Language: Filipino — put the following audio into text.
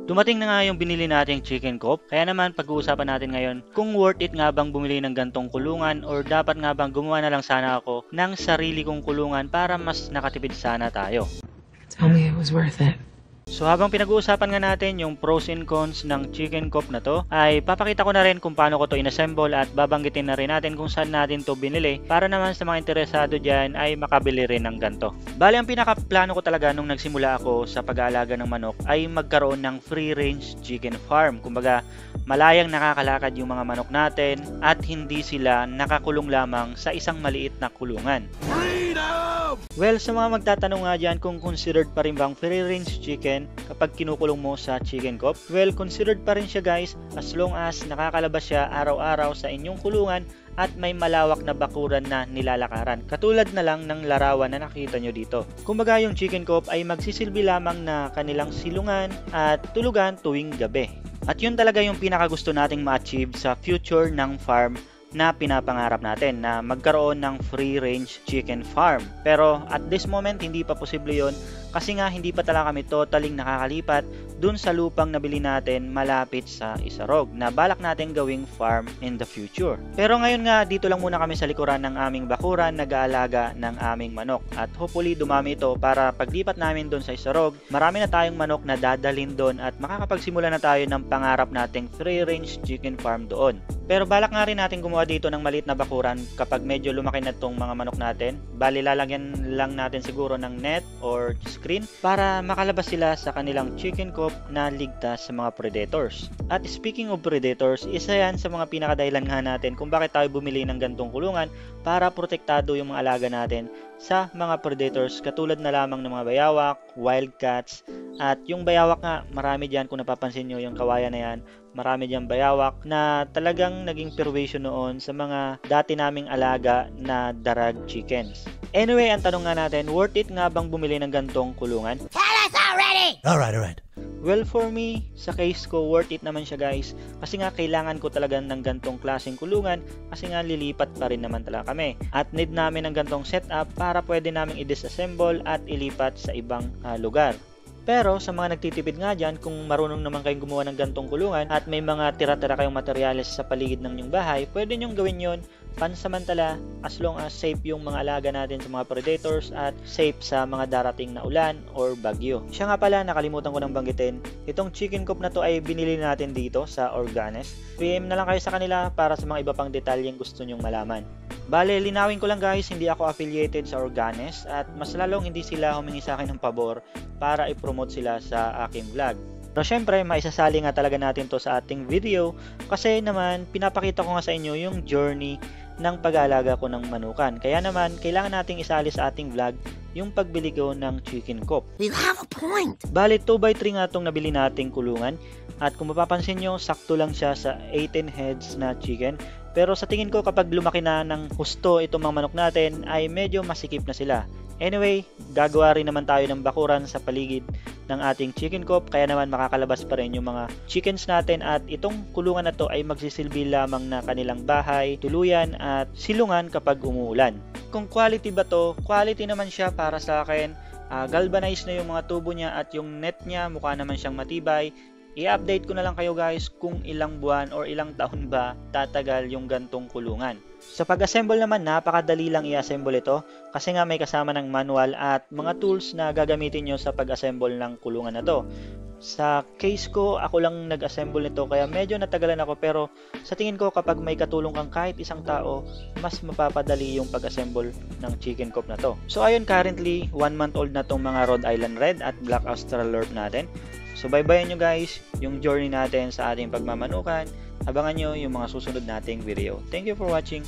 Dumating na nga yung binili nating chicken coop, kaya naman pag-uusapan natin ngayon kung worth it nga bang bumili ng gantong kulungan or dapat nga bang gumawa na lang sana ako ng sarili kong kulungan para mas nakatipid sana tayo. Tell me it was worth it. So habang pinag-uusapan nga natin yung pros and cons ng chicken coop na to, ay papakita ko na rin kung paano ko to inassemble at babanggitin na rin natin kung saan natin to binili para naman sa mga interesado dyan ay makabili rin ng ganto. Bali, ang pinaka-plano ko talaga nung nagsimula ako sa pag-aalaga ng manok ay magkaroon ng free-range chicken farm. Kumbaga, malayang nakakalakad yung mga manok natin at hindi sila nakakulong lamang sa isang maliit na kulungan. Well, sa mga magtatanong nga dyan kung considered pa rin bang free-range chicken kapag kinukulong mo sa chicken coop, well, considered pa rin siya guys as long as nakakalabas siya araw-araw sa inyong kulungan at may malawak na bakuran na nilalakaran. Katulad na lang ng larawan na nakita nyo dito. Kumbaga yung chicken coop ay magsisilbi lamang na kanilang silungan at tulugan tuwing gabi. At yun talaga yung pinakagusto nating ma-achieve sa future ng farm na pinapangarap natin, na magkaroon ng free-range chicken farm. Pero at this moment, hindi pa posible yon kasi nga hindi pa talaga kami totaling nakakalipat dun sa lupang nabili natin malapit sa Isarog na balak natin gawing farm in the future. Pero ngayon nga, dito lang muna kami sa likuran ng aming bakuran nag-aalaga ng aming manok at hopefully dumami ito para paglipat namin dun sa Isarog, marami na tayong manok na dadalhin dun at makakapagsimula na tayo ng pangarap nating free-range chicken farm doon. Pero balak nga rin natin gumawa dito ng maliit na bakuran kapag medyo lumaki na itong mga manok natin. Bali, lalagyan lang natin siguro ng net or screen para makalabas sila sa kanilang chicken coop na ligtas sa mga predators. At speaking of predators, isa yan sa mga pinakadahilan nga natin kung bakit tayo bumili ng gantong kulungan para protektado yung mga alaga natin sa mga predators katulad na lamang ng mga bayawak, wildcats, at yung bayawak nga, marami dyan kung napapansin nyo yung kawayan na yan, marami dyan bayawak na talagang naging persuasion noon sa mga dati naming alaga na darag chickens. Anyway, ang tanong nga natin, worth it nga bang bumili ng gantong kulungan? Tell us already! Alright. Well, for me, sa case ko, worth it naman siya guys. Kasi nga kailangan ko talaga ng gantong klaseng kulungan kasi nga lilipat pa rin naman talaga kami. At need namin ng gantong setup para pwede namin i-disassemble at ilipat sa ibang lugar. Pero sa mga nagtitipid nga dyan, kung marunong naman kayong gumawa ng gantong kulungan at may mga tira-tira kayong materyales sa paligid ng inyong bahay, pwede nyong gawin yon pansamantala as long as safe yung mga alaga natin sa mga predators at safe sa mga darating na ulan or bagyo. Siya nga pala, nakalimutan ko nang banggitin, itong chicken coop na to ay binili natin dito sa Organes. PM na lang kayo sa kanila para sa mga iba pang detalyeng gusto nyong malaman. Bale, linawin ko lang guys, hindi ako affiliated sa Organes at mas lalong hindi sila humingi sa akin ng pabor para i-promote sila sa aking vlog. Pero syempre, maisasali nga talaga natin to sa ating video kasi naman pinapakita ko nga sa inyo yung journey ng pag-aalaga ko ng manukan. Kaya naman, kailangan nating isali sa ating vlog yung pagbili ko ng chicken coop. You have a point! Bale, 2x3 nga itong nabili nating kulungan. At kung mapapansin nyo, sakto lang siya sa 18 heads na chicken. Pero sa tingin ko kapag lumaki na ng husto itong mga manok natin, ay medyo masikip na sila. Anyway, gagawa rin naman tayo ng bakuran sa paligid ng ating chicken coop, kaya naman makakalabas pa rin yung mga chickens natin at itong kulungan na to ay magsisilbi lamang na kanilang bahay, tuluyan at silungan kapag umuulan. Kung quality ba to? Quality naman siya para sa akin. Galvanized na yung mga tubo niya at yung net niya mukha naman siyang matibay. I-update ko na lang kayo guys kung ilang buwan or ilang taon ba tatagal yung gantong kulungan. Sa pag-assemble naman, napakadali lang i-assemble ito kasi nga may kasama ng manual at mga tools na gagamitin nyo sa pag-assemble ng kulungan na to. Sa case ko, ako lang nag-assemble nito kaya medyo natagalan ako, pero sa tingin ko kapag may katulong kang kahit isang tao, mas mapapadali yung pag-assemble ng chicken coop na to. So ayun, currently 1 month old na tong mga Rhode Island Red at Black Australorp natin. So baybayan nyo guys yung journey natin sa ating pagmamanukan. Abangan nyo yung mga susunod nating video. Thank you for watching.